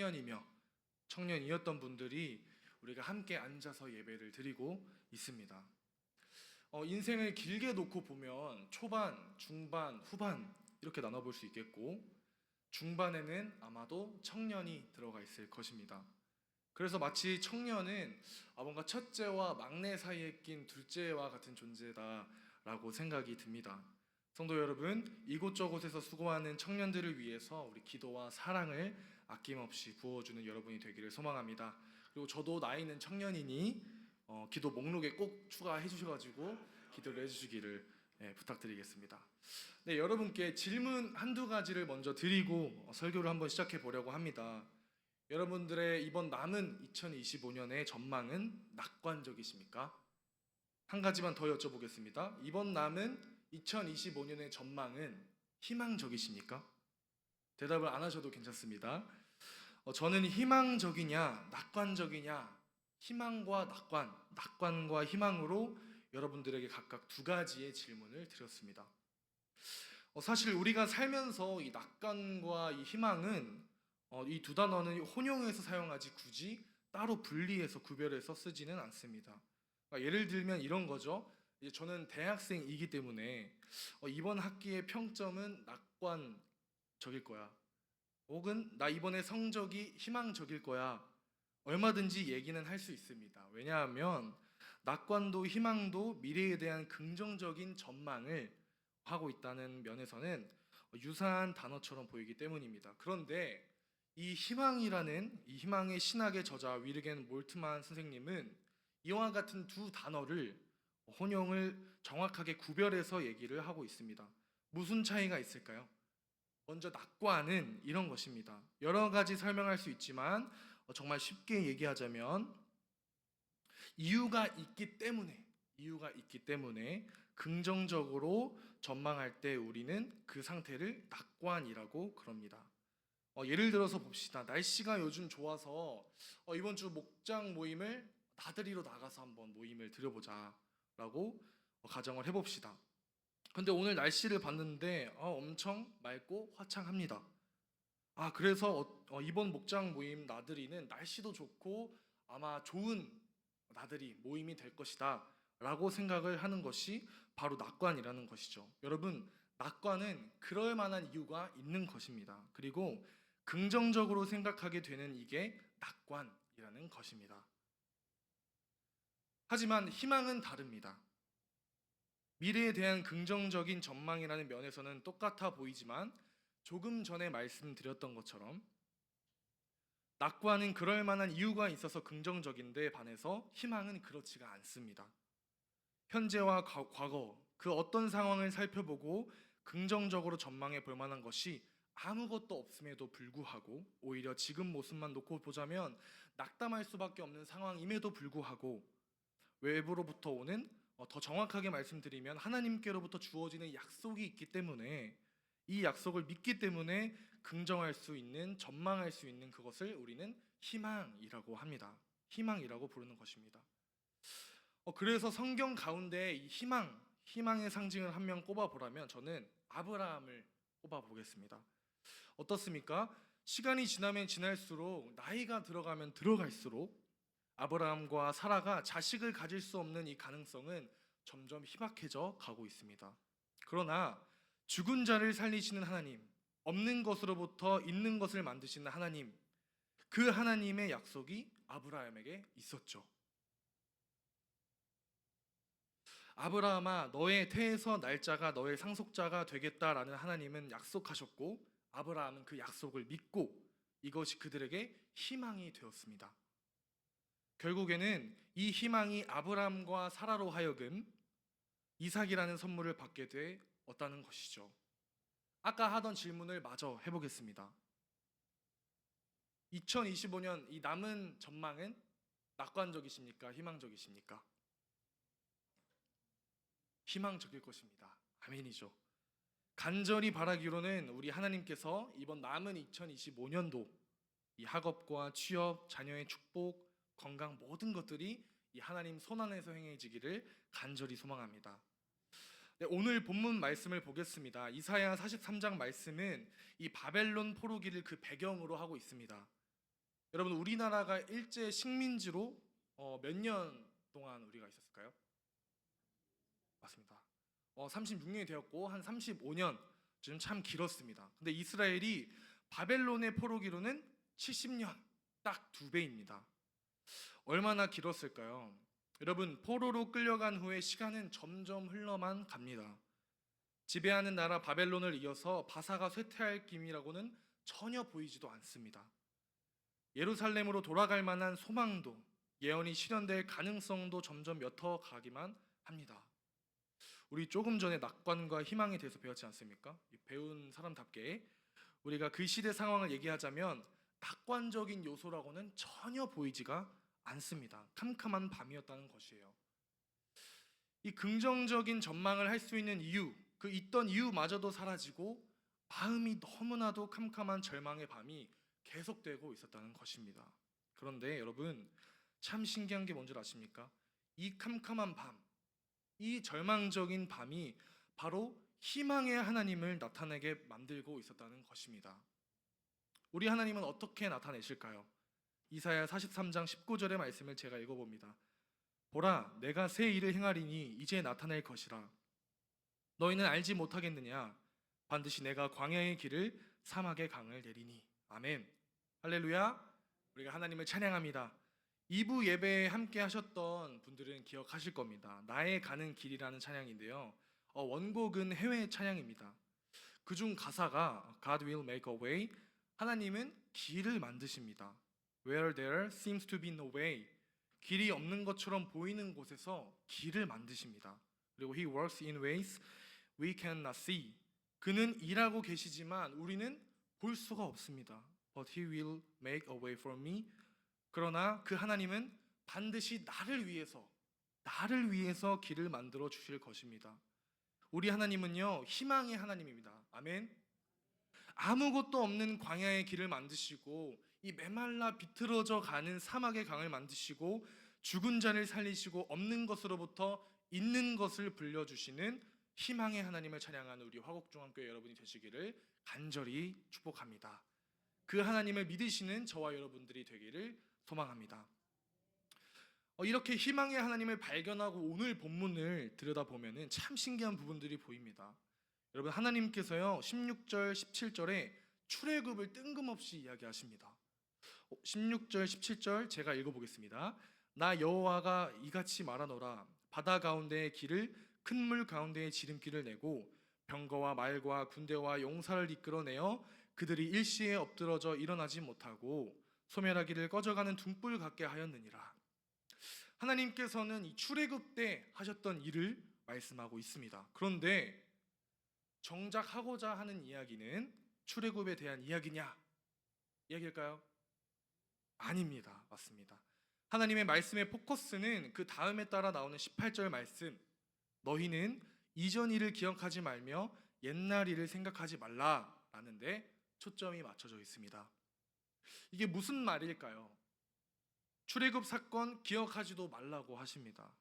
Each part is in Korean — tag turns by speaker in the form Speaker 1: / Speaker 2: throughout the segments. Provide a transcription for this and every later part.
Speaker 1: 청년이며 청년이었던 분들이 우리가 함께 앉아서 예배를 드리고 있습니다. 인생을 길게 놓고 보면 초반, 중반, 후반 이렇게 나눠볼 수 있겠고, 중반에는 아마도 청년이 들어가 있을 것입니다. 그래서 마치 청년은 뭔가 첫째와 막내 사이에 낀 둘째와 같은 존재다라고 생각이 듭니다. 성도 여러분, 이곳저곳에서 수고하는 청년들을 위해서 우리 기도와 사랑을 아낌없이 부어주는 여러분이 되기를 소망합니다. 그리고 저도 나이는 청년이니 기도 목록에 꼭 추가해 주셔가지고 기도를 해주시기를 부탁드리겠습니다. 네, 여러분께 질문 한두 가지를 먼저 드리고 설교를 한번 시작해 보려고 합니다. 여러분들의 이번 남은 2025년의 전망은 낙관적이십니까? 한 가지만 더 여쭤보겠습니다. 이번 남은 2025년의 전망은 희망적이십니까? 대답을 안 하셔도 괜찮습니다. 저는 희망적이냐, 낙관적이냐, 희망과 낙관, 낙관과 희망으로 여러분들에게 각각 두 가지의 질문을 드렸습니다. 사실 우리가 살면서 이 낙관과 이 희망은 이 두 단어는 혼용해서 사용하지 굳이 따로 분리해서 구별해서 쓰지는 않습니다. 예를 들면 이런 거죠. 이제 저는 대학생이기 때문에 이번 학기의 평점은 낙관적일 거야. 혹은 나 이번에 성적이 희망적일 거야. 얼마든지 얘기는 할 수 있습니다. 왜냐하면 낙관도 희망도 미래에 대한 긍정적인 전망을 하고 있다는 면에서는 유사한 단어처럼 보이기 때문입니다. 그런데 이 희망이라는 이 희망의 신학의 저자 위르겐 몰트만 선생님은 이와 같은 두 단어를 혼용을 정확하게 구별해서 얘기를 하고 있습니다. 무슨 차이가 있을까요? 먼저 낙관은 이런 것입니다. 여러 가지 설명할 수 있지만 정말 쉽게 얘기하자면 이유가 있기 때문에 긍정적으로 전망할 때 우리는 그 상태를 낙관이라고 그럽니다. 예를 들어서 봅시다. 날씨가 요즘 좋아서 이번 주 목장 모임을 나들이로 나가서 한번 모임을 드려보자 라고 가정을 해봅시다. 근데 오늘 날씨를 봤는데 엄청 맑고 화창합니다. 그래서 이번 목장 모임 나들이는 날씨도 좋고 아마 좋은 나들이 모임이 될 것이다 라고 생각을 하는 것이 바로 낙관이라는 것이죠. 여러분, 낙관은 그럴 만한 이유가 있는 것입니다. 그리고 긍정적으로 생각하게 되는 이게 낙관이라는 것입니다. 하지만 희망은 다릅니다. 미래에 대한 긍정적인 전망이라는 면에서는 똑같아 보이지만 조금 전에 말씀드렸던 것처럼 낙관은 그럴 만한 이유가 있어서 긍정적인데 반해서 희망은 그렇지가 않습니다. 현재와 과거 그 어떤 상황을 살펴보고 긍정적으로 전망해 볼 만한 것이 아무것도 없음에도 불구하고 오히려 지금 모습만 놓고 보자면 낙담할 수밖에 없는 상황임에도 불구하고 외부로부터 오는 더 정확하게 말씀드리면 하나님께로부터 주어지는 약속이 있기 때문에 이 약속을 믿기 때문에 긍정할 수 있는, 전망할 수 있는 그것을 우리는 희망이라고 합니다. 희망이라고 부르는 것입니다. 그래서 성경 가운데 이 희망의 상징을 한 명 꼽아보라면 저는 아브라함을 꼽아보겠습니다. 어떻습니까? 시간이 지나면 지날수록 나이가 들어가면 들어갈수록 아브라함과 사라가 자식을 가질 수 없는 이 가능성은 점점 희박해져 가고 있습니다. 그러나 죽은 자를 살리시는 하나님, 없는 것으로부터 있는 것을 만드시는 하나님, 그 하나님의 약속이 아브라함에게 있었죠. 아브라함아, 너의 태에서 날짜가 너의 상속자가 되겠다라는 하나님은 약속하셨고 아브라함은 그 약속을 믿고 이것이 그들에게 희망이 되었습니다. 결국에는 이 희망이 아브라함과 사라로 하여금 이삭이라는 선물을 받게 되었다는 것이죠. 아까 하던 질문을 마저 해보겠습니다. 2025년 이 남은 전망은 낙관적이십니까? 희망적이십니까? 희망적일 것입니다. 아멘이죠. 간절히 바라기로는 우리 하나님께서 이번 남은 2025년도 이 학업과 취업, 자녀의 축복, 건강 모든 것들이 이 하나님 손 안에서 행해지기를 간절히 소망합니다. 네, 오늘 본문 말씀을 보겠습니다. 이사야 43장 말씀은 이 바벨론 포로기를 그 배경으로 하고 있습니다. 여러분, 우리나라가 일제 식민지로 몇 년 동안 우리가 있었을까요? 맞습니다. 36년이 되었고 한 35년 좀 참 길었습니다. 근데 이스라엘이 바벨론의 포로기로는 70년, 딱 2배입니다. 얼마나 길었을까요? 여러분, 포로로 끌려간 후에 시간은 점점 흘러만 갑니다. 지배하는 나라 바벨론을 이어서 바사가 쇠퇴할 기미라고는 전혀 보이지도 않습니다. 예루살렘으로 돌아갈 만한 소망도, 예언이 실현될 가능성도 점점 옅어가기만 합니다. 우리 조금 전에 낙관과 희망에 대해서 배웠지 않습니까? 배운 사람답게 우리가 그 시대 상황을 얘기하자면 낙관적인 요소라고는 전혀 보이지가 않습니다. 캄캄한 밤이었다는 것이에요. 이 긍정적인 전망을 할 수 있는 이유, 그 있던 이유마저도 사라지고 마음이 너무나도 캄캄한 절망의 밤이 계속되고 있었다는 것입니다. 그런데 여러분, 참 신기한 게 뭔지 아십니까? 이 캄캄한 밤, 이 절망적인 밤이 바로 희망의 하나님을 나타내게 만들고 있었다는 것입니다. 우리 하나님은 어떻게 나타내실까요? 이사야 43장 19절의 말씀을 제가 읽어봅니다. 보라, 내가 새 일을 행하리니 이제 나타낼 것이라. 너희는 알지 못하겠느냐? 반드시 내가 광야의 길을 사막의 강을 내리니. 아멘. 할렐루야. 우리가 하나님을 찬양합니다. 2부 예배에 함께 하셨던 분들은 기억하실 겁니다. 나의 가는 길이라는 찬양인데요. 원곡은 해외 찬양입니다. 그중 가사가 God will make a way, 하나님은 길을 만드십니다. Where there seems to be no way, 길이 없는 것처럼 보이는 곳에서 길을 만드십니다. 그리고 He works in ways we cannot see, 그는 일하고 계시지만 우리는 볼 수가 없습니다. But He will make a way for me, 그러나 그 하나님은 반드시 나를 위해서 길을 만들어 주실 것입니다. 우리 하나님은요, 희망의 하나님입니다. 아멘. 아무것도 없는 광야의 길을 만드시고 이 메말라 비틀어져 가는 사막의 강을 만드시고 죽은 자를 살리시고 없는 것으로부터 있는 것을 불려주시는 희망의 하나님을 찬양하는 우리 화곡중앙교회 여러분이 되시기를 간절히 축복합니다. 그 하나님을 믿으시는 저와 여러분들이 되기를 소망합니다. 이렇게 희망의 하나님을 발견하고 오늘 본문을 들여다보면 참 신기한 부분들이 보입니다. 여러분, 하나님께서요 16절 17절에 출애굽을 뜬금없이 이야기하십니다. 16절 17절 제가 읽어보겠습니다. 나 여호와가 이같이 말하노라. 바다 가운데의 길을 큰 물 가운데의 지름길을 내고 병거와 말과 군대와 용사를 이끌어내어 그들이 일시에 엎드러져 일어나지 못하고 소멸하기를 꺼져가는 등불 같게 하였느니라. 하나님께서는 이 출애굽 때 하셨던 일을 말씀하고 있습니다. 그런데 정작 하고자 하는 이야기는 출애굽에 대한 이야기냐? 이야기일까요? 아닙니다. 맞습니다. 하나님의 말씀의 포커스는 그 다음에 따라 나오는 18절 말씀, 너희는 이전 일을 기억하지 말며 옛날 일을 생각하지 말라라는 데 초점이 맞춰져 있습니다. 이게 무슨 말일까요? 출애굽 사건 기억하지도 말라고 하십니다.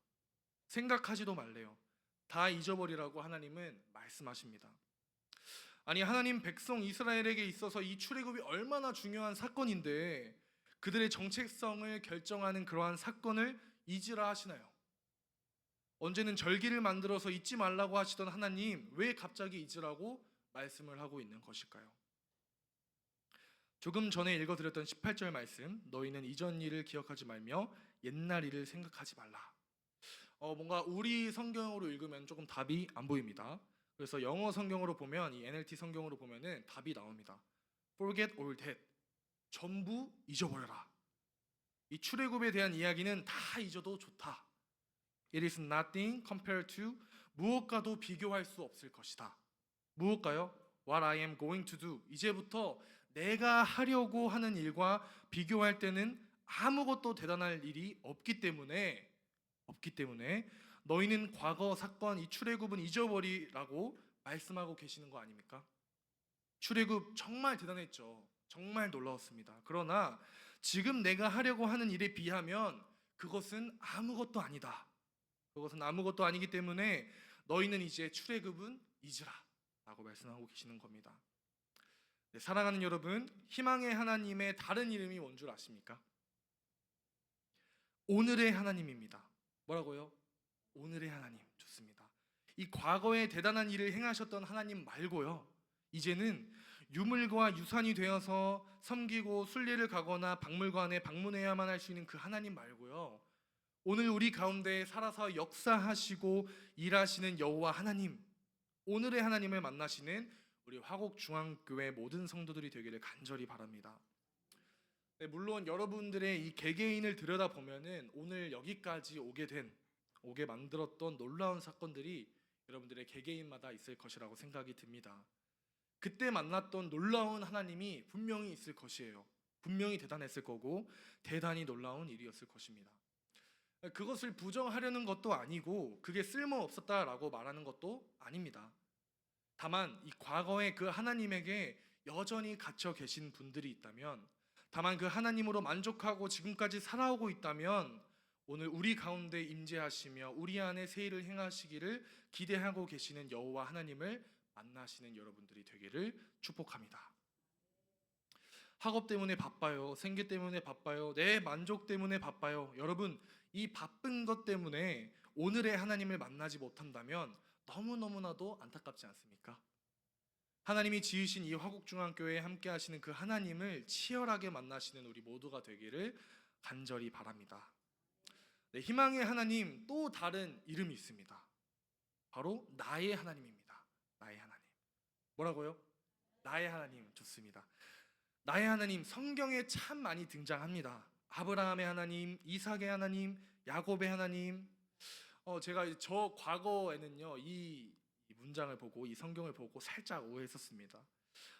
Speaker 1: 생각하지도 말래요. 다 잊어버리라고 하나님은 말씀하십니다. 아니, 하나님 백성 이스라엘에게 있어서 이 출애굽이 얼마나 중요한 사건인데 그들의 정체성을 결정하는 그러한 사건을 잊으라 하시나요? 언제는 절기를 만들어서 잊지 말라고 하시던 하나님, 왜 갑자기 잊으라고 말씀을 하고 있는 것일까요? 조금 전에 읽어드렸던 18절 말씀, 너희는 이전 일을 기억하지 말며 옛날 일을 생각하지 말라. 뭔가 우리 성경으로 읽으면 조금 답이 안 보입니다. 그래서 영어 성경으로 보면, 이 NLT 성경으로 보면은 답이 나옵니다. Forget all that. 전부 잊어버려라. 이 출애굽에 대한 이야기는 다 잊어도 좋다. It is nothing compared to, 무엇과도 비교할 수 없을 것이다. 무엇가요? What I am going to do. 이제부터 내가 하려고 하는 일과 비교할 때는 아무것도 대단할 일이 없기 때문에 너희는 과거 사건, 이 출애굽은 잊어버리라고 말씀하고 계시는 거 아닙니까? 출애굽 정말 대단했죠. 정말 놀라웠습니다. 그러나 지금 내가 하려고 하는 일에 비하면 그것은 아무것도 아니다. 그것은 아무것도 아니기 때문에 너희는 이제 출애굽은 잊으라 라고 말씀하고 계시는 겁니다. 네, 사랑하는 여러분, 희망의 하나님의 다른 이름이 뭔 줄 아십니까? 오늘의 하나님입니다. 뭐라고요? 오늘의 하나님. 좋습니다. 이 과거에 대단한 일을 행하셨던 하나님 말고요, 이제는 유물과 유산이 되어서 섬기고 순례를 가거나 박물관에 방문해야만 할 수 있는 그 하나님 말고요, 오늘 우리 가운데 살아서 역사하시고 일하시는 여호와 하나님, 오늘의 하나님을 만나시는 우리 화곡중앙교회 모든 성도들이 되기를 간절히 바랍니다. 네, 물론 여러분들의 이 개개인을 들여다보면은 오늘 여기까지 오게 만들었던 놀라운 사건들이 여러분들의 개개인마다 있을 것이라고 생각이 듭니다. 그때 만났던 놀라운 하나님이 분명히 있을 것이에요. 분명히 대단했을 거고 대단히 놀라운 일이었을 것입니다. 그것을 부정하려는 것도 아니고 그게 쓸모없었다라고 말하는 것도 아닙니다. 다만 이 과거에 그 하나님에게 여전히 갇혀 계신 분들이 있다면, 다만 그 하나님으로 만족하고 지금까지 살아오고 있다면, 오늘 우리 가운데 임재하시며 우리 안에 새 일을 행하시기를 기대하고 계시는 여호와 하나님을 만나시는 여러분들이 되기를 축복합니다. 학업 때문에 바빠요. 생계 때문에 바빠요. 내 만족 때문에 바빠요. 여러분, 이 바쁜 것 때문에 오늘의 하나님을 만나지 못한다면 너무너무나도 안타깝지 않습니까? 하나님이 지으신 이 화곡중앙교회에 함께 하시는 그 하나님을 치열하게 만나시는 우리 모두가 되기를 간절히 바랍니다. 네, 희망의 하나님, 또 다른 이름이 있습니다. 바로 나의 하나님입니다. 나의 하나님. 뭐라고요? 나의 하나님. 좋습니다. 나의 하나님, 성경에 참 많이 등장합니다. 아브라함의 하나님, 이삭의 하나님, 야곱의 하나님. 제가 저 과거에는요, 이 문장을 보고, 이 성경을 보고 살짝 오해했었습니다.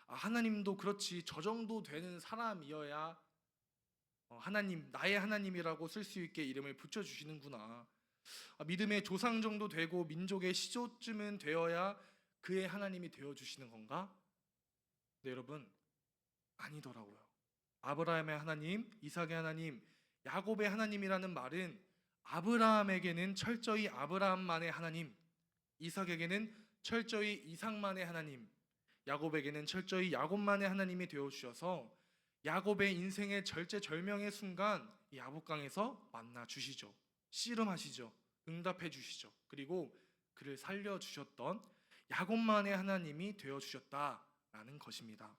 Speaker 1: 하나님도 그렇지, 저 정도 되는 사람이어야 하나님, 나의 하나님이라고 쓸 수 있게 이름을 붙여주시는구나. 믿음의 조상 정도 되고 민족의 시조쯤은 되어야 그의 하나님이 되어주시는 건가? 네, 여러분, 아니더라고요. 아브라함의 하나님, 이삭의 하나님, 야곱의 하나님이라는 말은 아브라함에게는 철저히 아브라함만의 하나님, 이삭에게는 철저히 이삭만의 하나님, 야곱에게는 철저히 야곱만의 하나님이 되어주셔서 야곱의 인생의 절제절명의 순간 이 야복강에서 만나 주시죠. 씨름하시죠. 응답해 주시죠. 그리고 그를 살려주셨던 야곱만의 하나님이 되어주셨다라는 것입니다.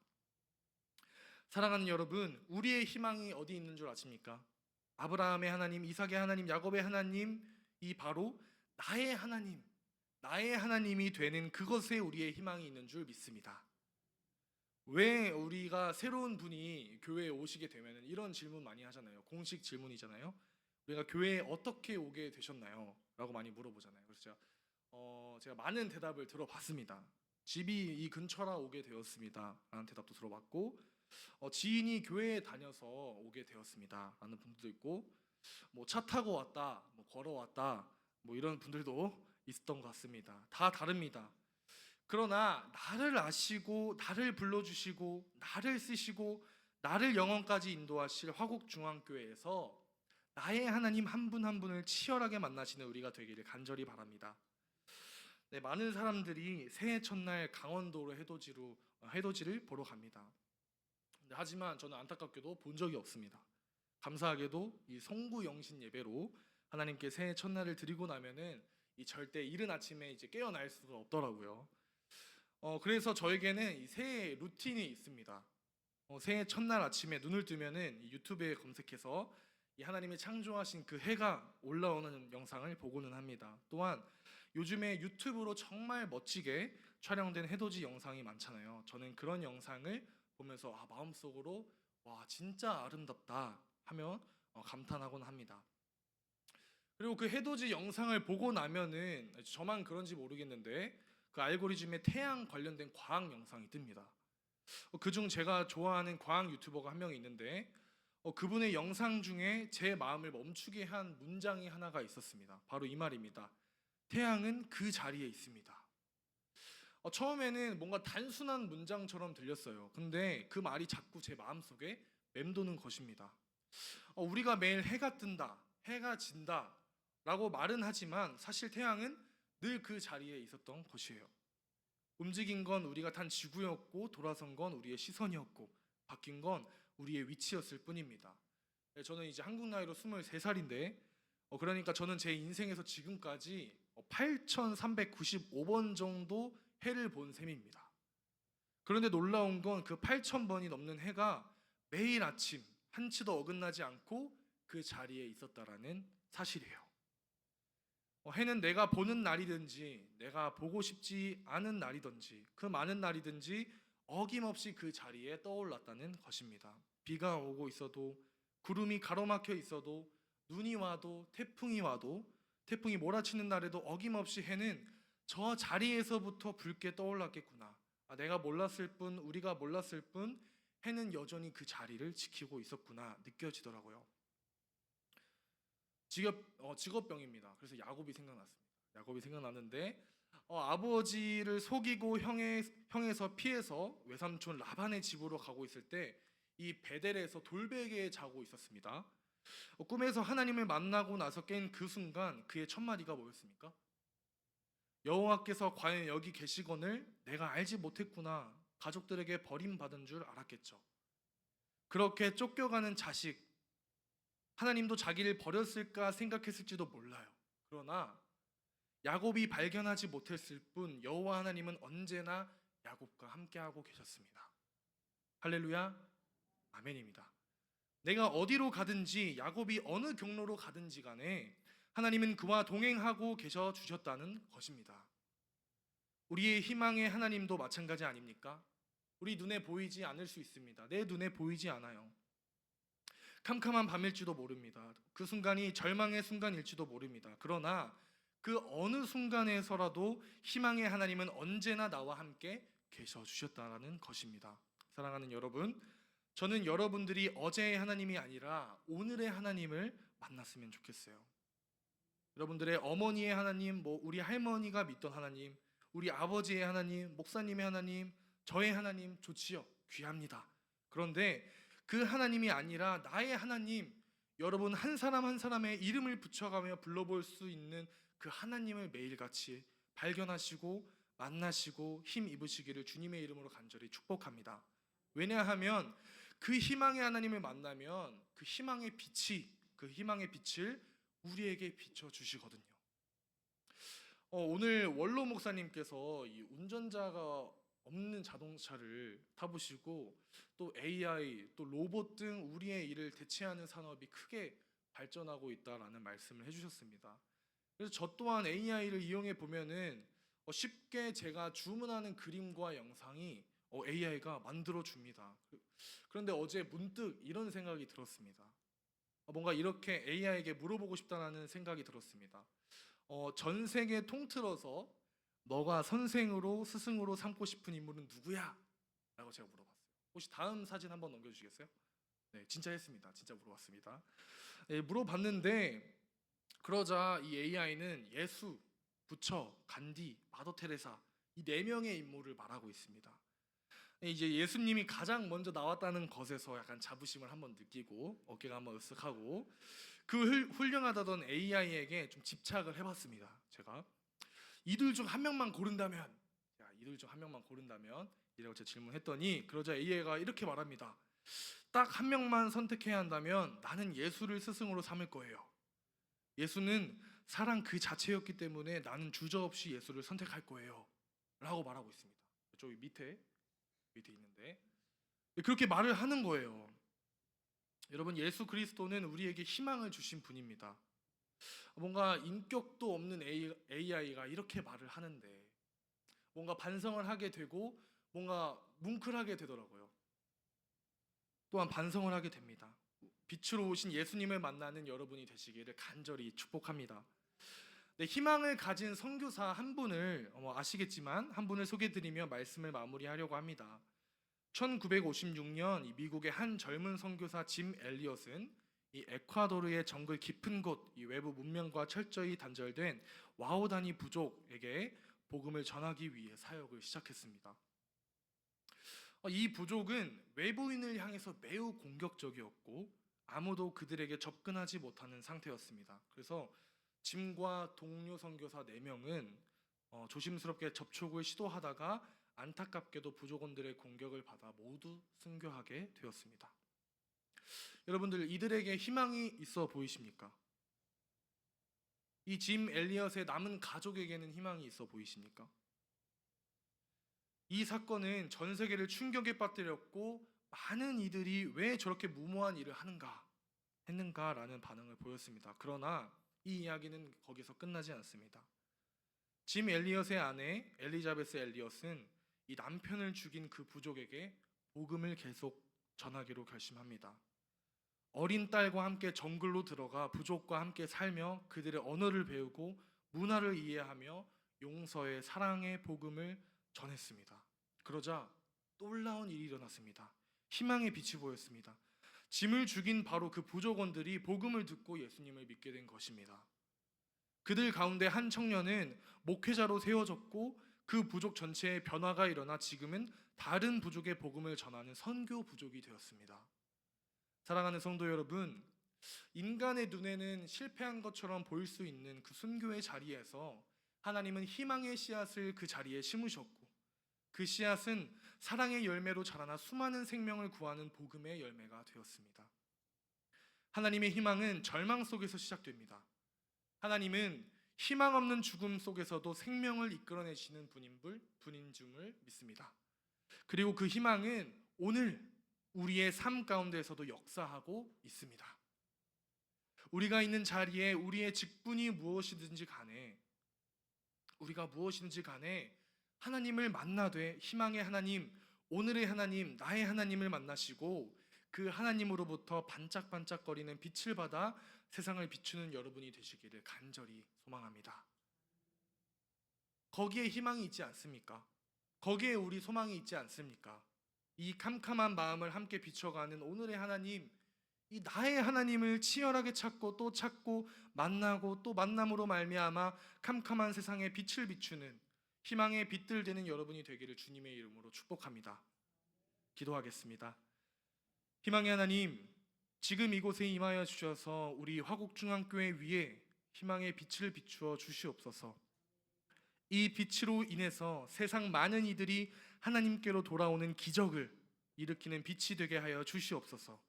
Speaker 1: 사랑하는 여러분, 우리의 희망이 어디 있는 줄 아십니까? 아브라함의 하나님, 이삭의 하나님, 야곱의 하나님, 이 바로 나의 하나님, 나의 하나님이 되는 그것에 우리의 희망이 있는 줄 믿습니다. 왜 우리가 새로운 분이 교회에 오시게 되면 이런 질문 많이 하잖아요. 공식 질문이잖아요. 우리가 교회에 어떻게 오게 되셨나요? 라고 많이 물어보잖아요. 그래서 제가 많은 대답을 들어봤습니다. 집이 이 근처라 오게 되었습니다 라는 대답도 들어봤고, 지인이 교회에 다녀서 오게 되었습니다 라는 분들도 있고, 뭐 차 타고 왔다, 뭐 걸어왔다, 뭐 이런 분들도 있었던 것 같습니다. 다 다릅니다. 그러나 나를 아시고 나를 불러주시고 나를 쓰시고 나를 영원까지 인도하실 화곡중앙교회에서 나의 하나님 한 분 한 분을 치열하게 만나시는 우리가 되기를 간절히 바랍니다. 네, 많은 사람들이 새해 첫날 강원도로 해돋이를 보러 갑니다. 하지만 저는 안타깝게도 본 적이 없습니다. 감사하게도 이 성구영신 예배로 하나님께 새해 첫날을 드리고 나면은 이 절대 이른 아침에 이제 깨어날 수가 없더라고요. 그래서 저에게는 이 새해 루틴이 있습니다. 새해 첫날 아침에 눈을 뜨면은 이 유튜브에 검색해서 이 하나님이 창조하신 그 해가 올라오는 영상을 보고는 합니다. 또한 요즘에 유튜브로 정말 멋지게 촬영된 해돋이 영상이 많잖아요. 저는 그런 영상을 보면서 마음속으로 와, 진짜 아름답다 하며 감탄하곤 합니다. 그리고 그 해돋이 영상을 보고 나면은 저만 그런지 모르겠는데 그 알고리즘에 태양 관련된 과학 영상이 뜹니다. 그중 제가 좋아하는 과학 유튜버가 한 명이 있는데 그분의 영상 중에 제 마음을 멈추게 한 문장이 하나가 있었습니다. 바로 이 말입니다. 태양은 그 자리에 있습니다. 처음에는 뭔가 단순한 문장처럼 들렸어요. 근데 그 말이 자꾸 제 마음속에 맴도는 것입니다. 우리가 매일 해가 뜬다, 해가 진다 라고 말은 하지만 사실 태양은 늘 그 자리에 있었던 것이에요. 움직인 건 우리가 탄 지구였고 돌아선 건 우리의 시선이었고 바뀐 건 우리의 위치였을 뿐입니다. 저는 이제 한국 나이로 23살인데 그러니까 저는 제 인생에서 지금까지 8,395번 정도 해를 본 셈입니다. 그런데 놀라운 건 그 8,000번이 넘는 해가 매일 아침 한치도 어긋나지 않고 그 자리에 있었다라는 사실이에요. 해는 내가 보는 날이든지 내가 보고 싶지 않은 날이든지 그 많은 날이든지 어김없이 그 자리에 떠올랐다는 것입니다. 비가 오고 있어도 구름이 가로막혀 있어도 눈이 와도 태풍이 몰아치는 날에도 어김없이 해는 저 자리에서부터 붉게 떠올랐겠구나. 내가 몰랐을 뿐 우리가 몰랐을 뿐 해는 여전히 그 자리를 지키고 있었구나 느껴지더라고요. 직업병입니다. 그래서 야곱이 생각났습니다. 야곱이 생각났는데 아버지를 속이고 형에서 피해서 외삼촌 라반의 집으로 가고 있을 때 이 베델에서 돌베개에 자고 있었습니다. 꿈에서 하나님을 만나고 나서 깬 그 순간 그의 첫 마디가 뭐였습니까? 여호와께서 과연 여기 계시거늘 내가 알지 못했구나. 가족들에게 버림받은 줄 알았겠죠. 그렇게 쫓겨가는 자식, 하나님도 자기를 버렸을까 생각했을지도 몰라요. 그러나 야곱이 발견하지 못했을 뿐 여호와 하나님은 언제나 야곱과 함께하고 계셨습니다. 할렐루야, 아멘입니다. 내가 어디로 가든지 야곱이 어느 경로로 가든지 간에 하나님은 그와 동행하고 계셔 주셨다는 것입니다. 우리의 희망의 하나님도 마찬가지 아닙니까? 우리 눈에 보이지 않을 수 있습니다. 내 눈에 보이지 않아요. 캄캄한 밤일지도 모릅니다. 그 순간이 절망의 순간일지도 모릅니다. 그러나 그 어느 순간에서라도 희망의 하나님은 언제나 나와 함께 계셔 주셨다는 것입니다. 사랑하는 여러분, 저는 여러분들이 어제의 하나님이 아니라 오늘의 하나님을 만났으면 좋겠어요. 여러분들의 어머니의 하나님, 우리 할머니가 믿던 하나님, 우리 아버지의 하나님, 목사님의 하나님, 저의 하나님 좋지요. 귀합니다. 그런데 그 하나님이 아니라 나의 하나님, 여러분 한 사람 한 사람의 이름을 붙여가며 불러볼 수 있는 그 하나님을 매일같이 발견하시고 만나시고 힘 입으시기를 주님의 이름으로 간절히 축복합니다. 왜냐하면 그 희망의 하나님을 만나면 그 희망의 빛을 우리에게 비춰주시거든요. 오늘 원로 목사님께서 이 운전자가 없는 자동차를 타보시고 또 AI, 또 로봇 등 우리의 일을 대체하는 산업이 크게 발전하고 있다라는 말씀을 해주셨습니다. 그래서 저 또한 AI를 이용해 보면은 쉽게 제가 주문하는 그림과 영상이 AI가 만들어 줍니다. 그런데 어제 문득 이런 생각이 들었습니다. 뭔가 이렇게 AI에게 물어보고 싶다는 생각이 들었습니다. 전 세계 통틀어서 너가 선생으로 스승으로 삼고 싶은 인물은 누구야? 라고 제가 물어봤어요. 혹시 다음 사진 한번 넘겨주시겠어요? 네, 진짜 했습니다. 진짜 물어봤습니다. 네, 물어봤는데 그러자 이 AI는 예수, 부처, 간디, 마더 테레사 이 4명의 인물을 말하고 있습니다. 이제 예수님이 가장 먼저 나왔다는 것에서 약간 자부심을 한번 느끼고 어깨가 한번 으쓱하고 그 훌륭하다던 AI에게 좀 집착을 해봤습니다. 제가 이들 중 한 명만 고른다면, 이라고 제가 질문했더니 그러자 AI가 이렇게 말합니다. 딱 한 명만 선택해야 한다면 나는 예수를 스승으로 삼을 거예요. 예수는 사랑 그 자체였기 때문에 나는 주저없이 예수를 선택할 거예요. 라고 말하고 있습니다. 저기 밑에 있는데 그렇게 말을 하는 거예요. 여러분, 예수 그리스도는 우리에게 희망을 주신 분입니다. 뭔가 인격도 없는 AI가 이렇게 말을 하는데 뭔가 반성을 하게 되고 뭔가 뭉클하게 되더라고요. 또한 반성을 하게 됩니다. 빛으로 오신 예수님을 만나는 여러분이 되시기를 간절히 축복합니다. 네, 희망을 가진 선교사 한 분을 아시겠지만 한 분을 소개드리며 말씀을 마무리하려고 합니다. 1956년 미국의 한 젊은 선교사 짐 엘리엇은 이 에콰도르의 정글 깊은 곳, 이 외부 문명과 철저히 단절된 와오다니 부족에게 복음을 전하기 위해 사역을 시작했습니다. 이 부족은 외부인을 향해서 매우 공격적이었고 아무도 그들에게 접근하지 못하는 상태였습니다. 그래서 짐과 동료 선교사 4명은 조심스럽게 접촉을 시도하다가 안타깝게도 부족원들의 공격을 받아 모두 순교하게 되었습니다. 여러분들, 이들에게 희망이 있어 보이십니까? 이 짐 엘리엇의 남은 가족에게는 희망이 있어 보이십니까? 이 사건은 전 세계를 충격에 빠뜨렸고 많은 이들이 왜 저렇게 무모한 일을 했는가라는 반응을 보였습니다. 그러나 이 이야기는 거기서 끝나지 않습니다. 짐 엘리엇의 아내 엘리자베스 엘리엇은 이 남편을 죽인 그 부족에게 복음을 계속 전하기로 결심합니다. 어린 딸과 함께 정글로 들어가 부족과 함께 살며 그들의 언어를 배우고 문화를 이해하며 용서의 사랑의 복음을 전했습니다. 그러자 놀라운 일이 일어났습니다. 희망의 빛이 보였습니다. 짐을 죽인 바로 그 부족원들이 복음을 듣고 예수님을 믿게 된 것입니다. 그들 가운데 한 청년은 목회자로 세워졌고 그 부족 전체에 변화가 일어나 지금은 다른 부족의 복음을 전하는 선교 부족이 되었습니다. 사랑하는 성도 여러분, 인간의 눈에는 실패한 것처럼 보일 수 있는 그 순교의 자리에서 하나님은 희망의 씨앗을 그 자리에 심으셨고 그 씨앗은 사랑의 열매로 자라나 수많은 생명을 구하는 복음의 열매가 되었습니다. 하나님의 희망은 절망 속에서 시작됩니다. 하나님은 희망 없는 죽음 속에서도 생명을 이끌어내시는 분인 줄 믿습니다. 그리고 그 희망은 오늘 우리의 삶 가운데서도 역사하고 있습니다. 우리가 있는 자리에 우리의 직분이 무엇이든지 간에 하나님을 만나되 희망의 하나님, 오늘의 하나님, 나의 하나님을 만나시고 그 하나님으로부터 반짝반짝거리는 빛을 받아 세상을 비추는 여러분이 되시기를 간절히 소망합니다. 거기에 희망이 있지 않습니까? 거기에 우리 소망이 있지 않습니까? 이 캄캄한 마음을 함께 비춰가는 오늘의 하나님, 이 나의 하나님을 치열하게 찾고 또 찾고 만나고 또 만남으로 말미암아 캄캄한 세상에 빛을 비추는 희망의 빛들 되는 여러분이 되기를 주님의 이름으로 축복합니다. 기도하겠습니다. 희망의 하나님, 지금 이곳에 임하여 주셔서 우리 화곡중앙교회 위에 희망의 빛을 비추어 주시옵소서. 이 빛으로 인해서 세상 많은 이들이 하나님께로 돌아오는 기적을 일으키는 빛이 되게 하여 주시옵소서.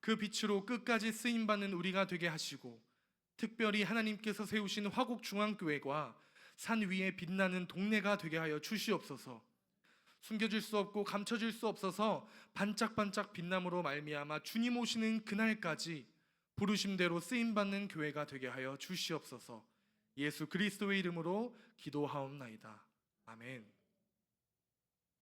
Speaker 1: 그 빛으로 끝까지 쓰임받는 우리가 되게 하시고 특별히 하나님께서 세우신 화곡중앙교회가 산 위에 빛나는 동네가 되게 하여 주시옵소서. 숨겨질 수 없고 감춰질 수 없어서 반짝반짝 빛남으로 말미암아 주님 오시는 그날까지 부르심대로 쓰임받는 교회가 되게 하여 주시옵소서. 예수 그리스도의 이름으로 기도하옵나이다. 아멘.